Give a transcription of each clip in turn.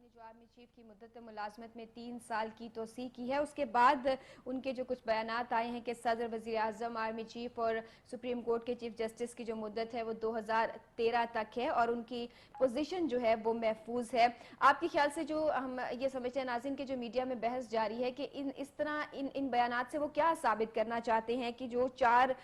ने जो army chief की मुद्दत मुलाजमत में 3 साल की तोसी की है, उसके बाद उनके जो कुछ बयानात आए हैं कि सदर, वजीर आजम, आर्मी चीफ और सुप्रीम कोर्ट के चीफ जस्टिस की जो मुद्दत है वो 2013 तक है और उनकी पोजीशन जो है वो महफूज है। आपके ख्याल से जो हम ये समझते हैं नाज़रीन के जो मीडिया में बहस जारी है कि इस तरह इन बयानात से वो क्या साबित करना चाहते हैं कि जो 4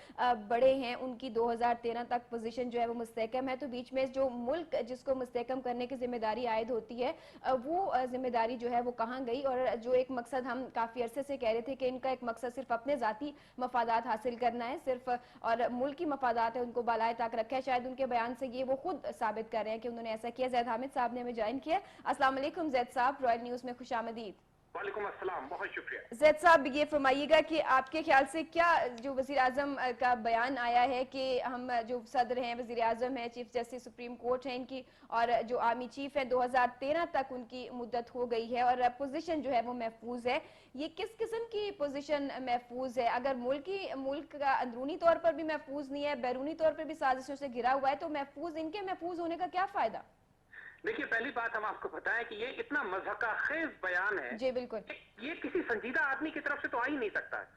बड़े हैं उनकी 2013 तक पोजीशन जो है वो मुस्तहकम है, तो बीच में जो मुल्क जिसको मुस्तहकम करने की जिम्मेदारी आयद होती है वो जिम्मेदारी जो है वो कहाँ गई। और जो एक मकसद हम काफी अरसे से कह रहे थे कि इनका एक मकसद सिर्फ अपने जाती मफादात हासिल करना है सिर्फ, और मुल्की मफादात है उनको बालाए ताक रखा है, शायद उनके बयान से ये वो खुद साबित कर रहे हैं कि उन्होंने ऐसा किया। जैद हामिद साहब ने हमें ज्वाइन किया। अस्सलाम वालेकुम जैद साहब, रॉयल न्यूज में खुशामदीद। वालेकुम अस्सलाम, बहुत शुक्रिया। जैद साहब, ये फरमाइएगा कि आपके ख्याल से क्या जो वजीर आजम का बयान आया है कि हम जो सदर हैं, वजीर आजम हैं, चीफ जस्टिस सुप्रीम कोर्ट है इनकी, और जो आर्मी चीफ है 2013 तक उनकी मुद्दत हो गई है और पोजीशन जो है वो महफूज है, ये किस किस्म की पोजीशन महफूज है? अगर मुल्क का अंदरूनी तौर पर भी महफूज नहीं है, बैरूनी तौर पर भी साजिशों से घिरा हुआ है, तो इनके महफूज होने का क्या फायदा? देखिए, पहली बात हम आपको बताएं कि ये इतना मज़हका खेज बयान है। जी बिल्कुल। ये किसी संजीदा आदमी की तरफ से तो आ ही नहीं सकता है।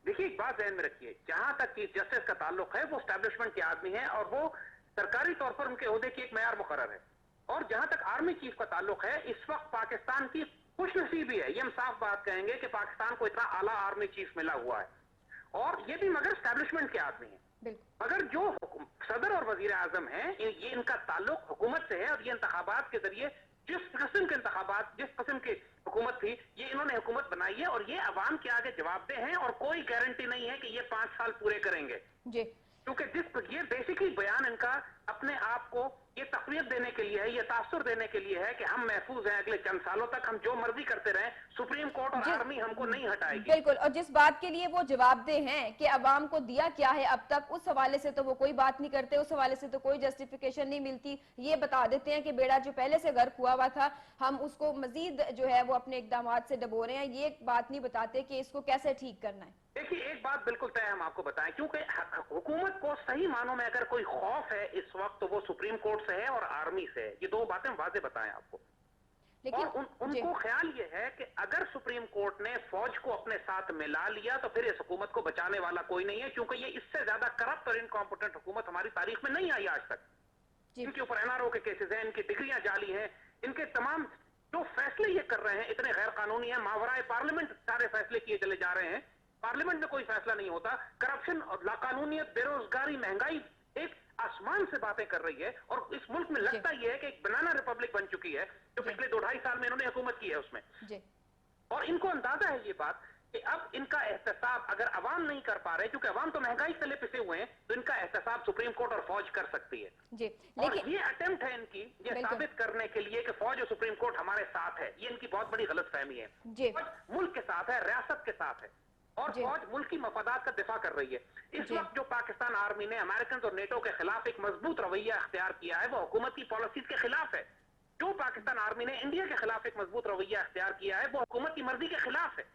देखिए, एक बात ध्यान में रखिए, जहां तक चीफ जस्टिस का ताल्लुक है वो स्टैब्लिशमेंट के आदमी है और वो सरकारी तौर पर उनके ओहदे की एक मैयार मुकर्रर है। और जहां तक आर्मी चीफ का ताल्लुक है, इस वक्त पाकिस्तान की खुशनसीबी है, ये हम साफ बात कहेंगे कि पाकिस्तान को इतना आला आर्मी चीफ मिला हुआ है और ये भी मगर स्टैब्लिशमेंट के आदमी है। मगर जो सदर और वजीर आजम है, ये इनका ताल्लुक हुकूमत से है और ये इंतखाबात के जरिए जिस किस्म के इंतखाबात, जिस किस्म की हुकूमत थी, ये इन्होंने हुकूमत बनाई है और ये अवाम के आगे जवाबदेह हैं और कोई गारंटी नहीं है कि ये 5 साल पूरे करेंगे जी। क्योंकि ये बेसिकली बयान इनका अपने आप को ये तकवीत देने के लिए है, ये तासुर देने के लिए है कि हम महफूज हैं, अगले चंद सालों तक हम जो मर्जी करते रहें, सुप्रीम कोर्ट और आर्मी हमको नहीं हटाएगी। बिल्कुल, और जिस बात के लिए वो जवाबदेह हैं कि अवाम को दिया क्या है अब तक, उस हवाले से तो वो कोई बात नहीं करते, उस हवाले से तो कोई जस्टिफिकेशन नहीं मिलती। ये बता देते हैं कि बेड़ा जो पहले से गर्क हुआ था हम उसको मजीद जो है वो अपने इकदाम से डबो रहे हैं, ये बात नहीं बताते कि इसको कैसे ठीक करना है। देखिए, एक बात बिल्कुल तय हम आपको बताएं, क्योंकि हुकूमत को सही मानों में अगर कोई खौफ है इस वक्त तो वो सुप्रीम कोर्ट से है और आर्मी से है। ये दो बातें वाजे बताएं आपको। लेकिन और उनको ख्याल ये है कि अगर सुप्रीम कोर्ट ने फौज को अपने साथ मिला लिया तो फिर इस हुकूमत को बचाने वाला कोई नहीं है, क्योंकि ये इससे ज्यादा करप्ट और इनकॉम्पिटेंट हुकूमत हमारी तारीख में नहीं आई आज तक। इनके ऊपर एनआरओ के केसेस हैं, इनकी डिग्रियां जाली हैं, इनके तमाम जो फैसले ये कर रहे हैं इतने गैर कानूनी है, मावराए पार्लियामेंट सारे फैसले किए चले जा रहे हैं, पार्लियामेंट में कोई फैसला नहीं होता। करप्शन और लाकानूनियत, बेरोजगारी, महंगाई एक आसमान से बातें कर रही है और इस मुल्क में लगता यह है कि एक बनाना रिपब्लिक बन चुकी है जो पिछले 2-2.5 साल में इन्होंने हुकूमत की है उसमें। और इनको अंदाजा है ये बात कि अब इनका एहतसाब अगर अवाम नहीं कर पा रहे, क्योंकि अवाम तो महंगाई तले पिसे हुए हैं, तो इनका एहतसाब सुप्रीम कोर्ट और फौज कर सकती है जी। और ये अटेम्प्ट है इनकी ये साबित करने के लिए कि फौज और सुप्रीम कोर्ट हमारे साथ है। ये इनकी बहुत बड़ी गलतफहमी है। फौज मुल्क के साथ है, रियासत के साथ है और फौज मुल्क की मफादात का दिफा कर रही है। इस वक्त जो पाकिस्तान आर्मी ने अमेरिकन और नेटो के खिलाफ एक मजबूत रवैया अख्तियार किया है वो हुकूमत की पॉलिसीज के खिलाफ है। जो पाकिस्तान आर्मी ने इंडिया के खिलाफ एक मजबूत रवैया अख्तियार किया है वो हुकूमत की मर्जी के खिलाफ है।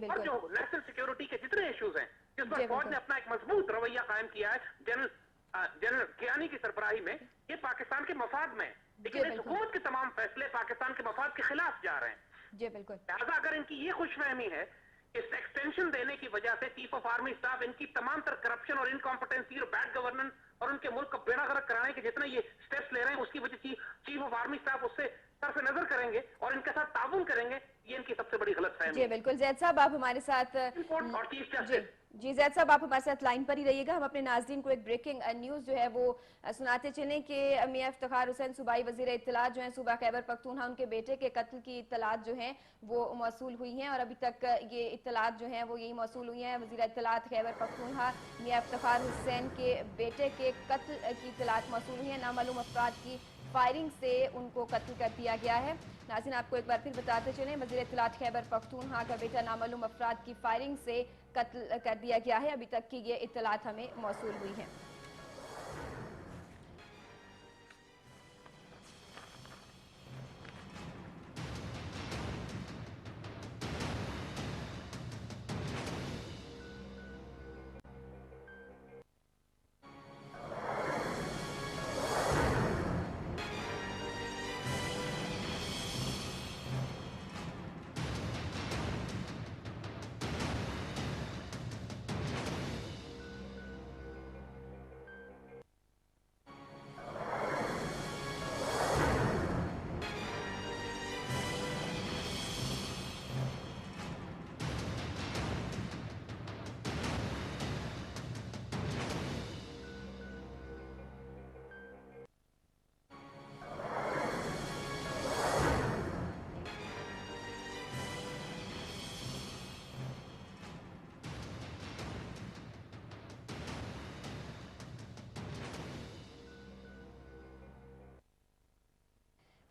और जो नेशनल सिक्योरिटी के जितने इश्यूज हैं जिस पर फौज ने अपना एक मजबूत रवैया कायम किया है जनरल कियानी की सरबराही में, ये पाकिस्तान के मफाद में, लेकिन इस हुकूमत के तमाम फैसले पाकिस्तान के मफाद के खिलाफ जा रहे हैं जी। बिल्कुल, लिहाजा अगर इनकी ये खुशफहमी है इस एक्सटेंशन देने की वजह से चीफ ऑफ आर्मी स्टाफ इनकी तमाम तर करप्शन और इनकॉम्पिटेंसी और बैड गवर्नेंस और उनके मुल्क का बेड़ा गर्क कराने के जितने ये स्टेप्स ले रहे हैं उसकी वजह से चीफ ऑफ आर्मी स्टाफ उससे तरफ नजर करेंगे और इनके साथ ताउन करेंगे, ये इनकी सबसे बड़ी गलतफहमी है। जी बिल्कुल, जैद साहब आप हमारे साथ और चीफ जस्टिस जी जैद साहब आप हमारे साथ लाइन पर ही रहिएगा। हम अपने नाज़रीन को एक ब्रेकिंग न्यूज़ जो है वो सुनाते चलें कि मियां इफ्तिखार हुसैन सूबाई वज़ीर इत्तलात जो हैं सूबा खैबर पख्तूनख्वा, उनके बेटे के कत्ल की इत्तलात जो हैं वो मौसूल हुई हैं और अभी तक ये इत्तलात जो हैं वो यही मौसूल हुई हैं। वज़ीर इत्तलात खैबर पख्तूनख्वा मियां इफ्तिखार हुसैन के बेटे के कत्ल की इत्तलात मौसूल हुई हैं। नामालूम अफराद की फायरिंग से उनको कत्ल कर दिया गया है। नाज़रीन आपको एक बार फिर बताते चलें, वज़ीर इत्तलात खैबर पख्तूनख्वा का बेटा नामालूम अफराद की फायरिंग से कत्ल कर दिया गया है। अभी तक की ये इत्तलात हमें मौसूल हुई हैं।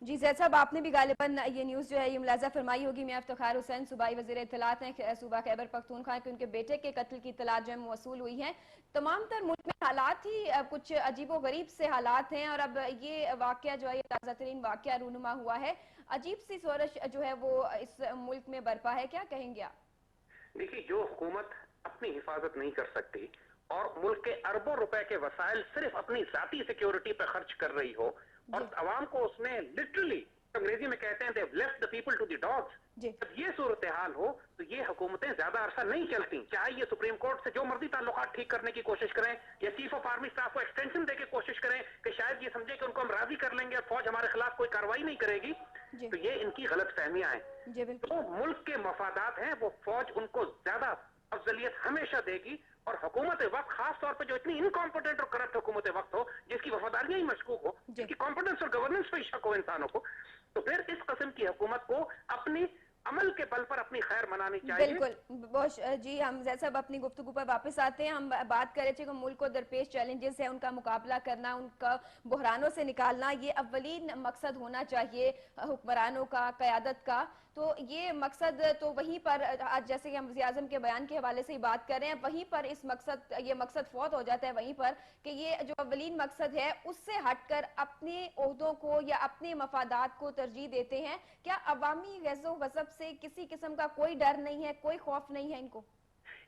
जी जैद साहब, आपने भी गालिबन ये न्यूज़ जो है ये मुलाजा फरमाई होगी। मियां इफ्तिखार हुसैन सूबाई वज़ीर इत्तलात हैं सूबा खैबर पख्तूनख्वा के, उनके बेटे के कत्ल की इत्तलात जो है मौसूल हुई है। तमाम तर मुल्क में हालात ही कुछ अजीबो गरीब से हालात हैं, और अब ये वाक़या जो है ये ताज़ा तरीन वाक़या रूनुमा हुआ है। अजीब सी सोरश जो है वो इस मुल्क में बरपा है, क्या कहेंगे आप? देखिए, जो हुकूमत अपनी हिफाजत नहीं कर सकती और मुल्क के अरबों रुपए के वसाइल सिर्फ अपनी जाती सिक्योरिटी पर खर्च कर रही हो और अवाम को उसने लिटरली, अंग्रेजी में कहते हैं, they've left the people to the dogs। जब ये सूरत हाल हो तो ये हुकूमतें ज्यादा अरसा नहीं चलती, चाहे ये सुप्रीम कोर्ट से जो मर्जी ताल्लुकात ठीक करने की कोशिश करें या चीफ ऑफ आर्मी स्टाफ को एक्सटेंशन देके कोशिश करें कि शायद ये समझे कि उनको हम राजी कर लेंगे और फौज हमारे खिलाफ कोई कार्रवाई नहीं करेगी, तो ये इनकी गलत फहमियां हैं। तो मुल्क के मफादात हैं, वो फौज उनको ज्यादा अफजलियत हमेशा देगी, और हुकूमत वक्त खास तौर पे जो इतनी इनकॉम्पिटेंट और करप्ट हुकूमत वक्त हो, जिसकी वफादारियां ही मशकूक हो, जिसकी कॉम्पिटेंस और गवर्नेंस पे शक हो इंसानों को, तो फिर इस किस्म की हुकूमत को अपनी अमल के बल पर अपनी खैर मनानी चाहिए। बिल्कुल बहुत जी, हम जैसे अब अपनी गुफ्तगू पर वापस आते हैं। हम बात कर रहे थे कि मुल्क को दरपेश चैलेंजेस है, उनका मुकाबला करना, उनका बहरानों से निकालना, ये अव्वलीन मकसद होना चाहिए हुक्मरानों का, क़यादत का। तो ये मकसद तो वहीं पर आज जैसे कि हम वज़ीर आज़म के बयान के हवाले से ही बात कर रहे हैं, वहीं पर ये मकसद फौत हो जाता है वहीं पर कि ये जो अव्वलीन मकसद है उससे हटकर अपने ओहदों को या अपने मफादात को तरजीह देते हैं। क्या अवामी गज़ो गज़ब से किसी किस्म का कोई डर नहीं है, कोई खौफ नहीं है इनको?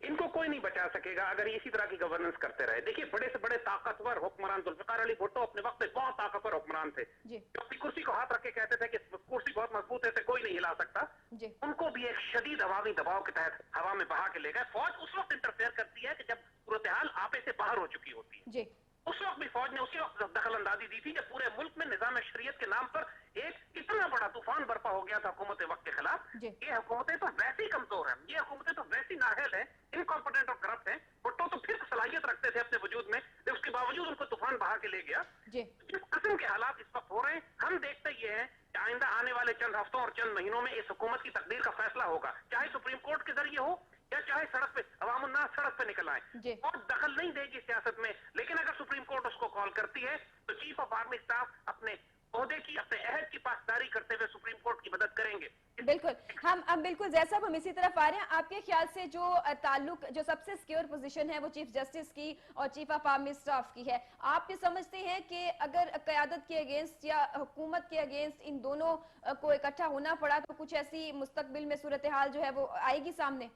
इनको कोई नहीं बचा सकेगा अगर इसी तरह की गवर्नेंस करते रहे। देखिए, बड़े से बड़े ताकतवर हुक्मरान, जुल्फिकार अली भुट्टो अपने वक्त में बहुत ताकतवर हुक्मरान थे, जो अपनी कुर्सी को हाथ रख के कहते थे कि कुर्सी बहुत मजबूत है, इसे कोई नहीं हिला सकता। उनको भी एक शदीद अवामी दबाव के तहत हवा में बहा के ले गए। फौज उस वक्त इंटरफेयर करती है कि जब सूरत हाल आपे से बाहर हो चुकी होती है। उस वक्त भी फौज ने उसी वक्त दखल अंदाजी दी थी जब पूरे मुल्क में निजाम शरीयत के नाम पर एक इतना बड़ा तूफान बर्पा हो गया था हुकूमत वक्त के खिलाफ। ये हुकूमतें तो वैसी कमजोर हैं, ये हुकूमतें तो वैसी नाअहल हैं, इनकॉम्पिटेंट और करप्ट हैं। भुट्टो तो फिर सलाहियत रखते थे अपने वजूद में, उसके बावजूद उनको तूफान बहा के ले गया। जिस किस्म के हालात इस वक्त हो रहे हैं, हम देखते ये हैं कि आइंदा आने वाले चंद हफ्तों और चंद महीनों में इस हुकूमत की तकदीर का फैसला होगा, चाहे सुप्रीम कोर्ट के जरिए हो या चाहे सड़क पे अवाम उन्नास सड़क पे निकल आए। और दखल नहीं देगी सियासत में, लेकिन अगर सुप्रीम कोर्ट उसको कॉल करती है तो चीफ ऑफ आर्मी स्टाफ अपने ओहदे की, अपने अहद की पासदारी करते हुए सुप्रीम कोर्ट की मदद करेंगे। बिल्कुल, हम अब बिल्कुल जैसा हम इसी तरफ आ रहे हैं। आपके ख्याल से जो ताल्लुक, जो सबसे सिक्योर पोजीशन है वो चीफ जस्टिस की और चीफ ऑफ आर्मी स्टाफ की है, आप ये समझते हैं कि अगर क़यादत के अगेंस्ट या हुकूमत के अगेंस्ट इन दोनों को इकट्ठा होना पड़ा तो कुछ ऐसी मुस्तकबिल में सूरत हाल जो है वो आएगी सामने?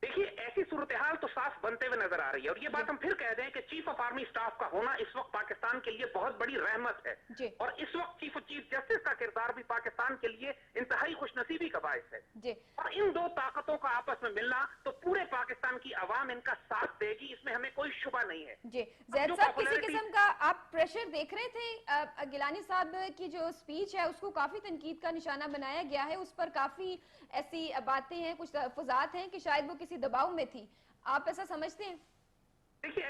देखिए, ऐसी सूरत हाल तो साफ बनते हुए नजर आ रही है, और ये बात हम फिर कह दें कि चीफ ऑफ आर्मी स्टाफ का होना इस वक्त पाकिस्तान के लिए बहुत बड़ी रहमत है, और इस वक्त चीफ जस्टिस का किरदार भी पाकिस्तान के लिए इंतहाई खुशनसीबी का बायस है। और इन दो ताकतों का आपस में मिलना तो पूरे पाकिस्तान की आवाम इनका साथ देगी, इसमें हमें कोई शुबा नहीं है। जी ज़ैद साहब, किसी किस्म का आप प्रेशर देख रहे थे? गिलानी साहब की जो स्पीच है उसको काफी तनकीद का निशाना बनाया गया है, उस पर काफी ऐसी बातें हैं, कुछ तहफ़्फ़ुज़ात हैं कि शायद वो किसी दबाव में थी, आप ऐसा समझते हैं? देखिए,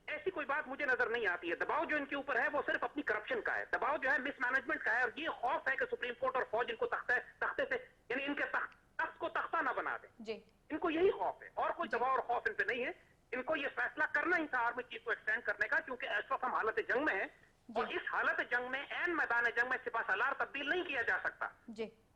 ऐसी कोई बात मुझे नजर नहीं आती है। दबाव जो इनके ऊपर है वो सिर्फ अपनी करप्शन का है, दबाव जो है मिसमैनेजमेंट का है, और ये खौफ है कि सुप्रीम कोर्ट और फौज इनको तख्ते से, यानी इनके तख्त को तख्ता ना बना दे। इनको यही खौफ है, और कोई दबाव और खौफ इन पे नहीं है। इनको ये फैसला करना ही था आर्मी चीफ को एक्सटेंड करने का, क्योंकि इस वक्त हम हालत जंग में है, और इस हालत जंग में ऐन मैदान जंग में सिपह सालार तब्दील नहीं किया जा सकता,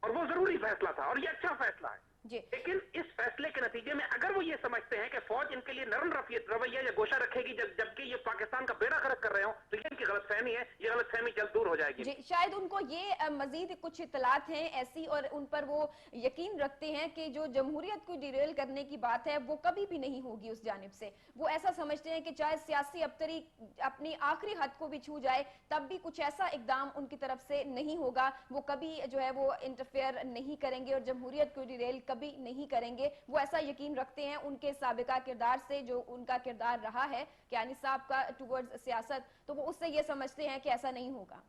और वो जरूरी फैसला था, और ये अच्छा फैसला है। लेकिन इस फैसले के नतीजे में अगर वो ये समझते हैं कि फौज इनके लिए नरम रवैया या गोशा रखेगी जबकि ये पाकिस्तान का बेड़ा गर्क कर रहे हो, तो ये इनकी गलतफहमी है, ये गलतफहमी जल्द दूर हो जाएगी। शायद उनको ये मजीद कुछ इत्तलात हैं ऐसी, और उन पर वो यकीन रखते हैं कि जो जमहूरियत को डिरेल करने की बात है वो कभी भी नहीं होगी उस जानिब से। वो ऐसा समझते हैं कि चाहे सियासी अबतरी अपनी आखिरी हद को भी छू जाए तब भी कुछ ऐसा इकदाम उनकी तरफ से नहीं होगा, वो कभी जो है वो इंटरफेयर नहीं करेंगे और जमहूरियत को डिरेल कभी नहीं करेंगे। वो ऐसा यकीन रखते हैं उनके साबिका किरदार से, जो उनका किरदार रहा है कियानी साहब का टुवर्ड्स सियासत, तो वो उससे ये समझते हैं कि ऐसा नहीं होगा।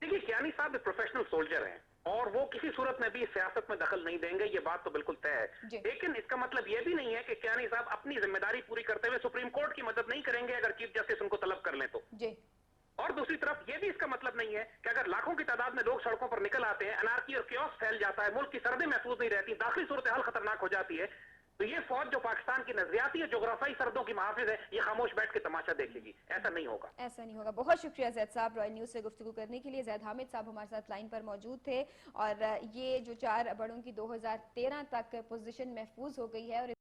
देखिए, कियानी साहब एक प्रोफेशनल सोल्जर हैं, और वो किसी सूरत में भी सियासत में दखल नहीं देंगे, ये बात तो बिल्कुल तय है। लेकिन इसका मतलब ये भी नहीं है कि कियानी साहब अपनी जिम्मेदारी पूरी करते हुए सुप्रीम कोर्ट की मदद नहीं करेंगे अगर चीफ जस्टिस उनको तलब कर लें तो। और दूसरी तरफ ये भी इसका मतलब नहीं है कि अगर लाखों की तादाद में लोग सड़कों पर निकल आते हैं, अनारकी और क्योस फैल जाता है, मुल्क की सरहदें महफूज नहीं रहती, दाखिली सूरत हाल खतरनाक हो जाती है, तो ये फौज जो पाकिस्तान की नजरियाती है, जोग्राफियाई सरहदों की महाफिज है, ये खामोश बैठ के तमाशा देखेगी। ऐसा नहीं होगा, ऐसा नहीं होगा। बहुत शुक्रिया जैद साहब, रॉयल न्यूज से गुफ्तगू करने के लिए। जैद हामिद साहब हमारे साथ लाइन पर मौजूद थे और ये जो 4 बड़ों की 2013 तक पोजीशन महफूज हो गई है और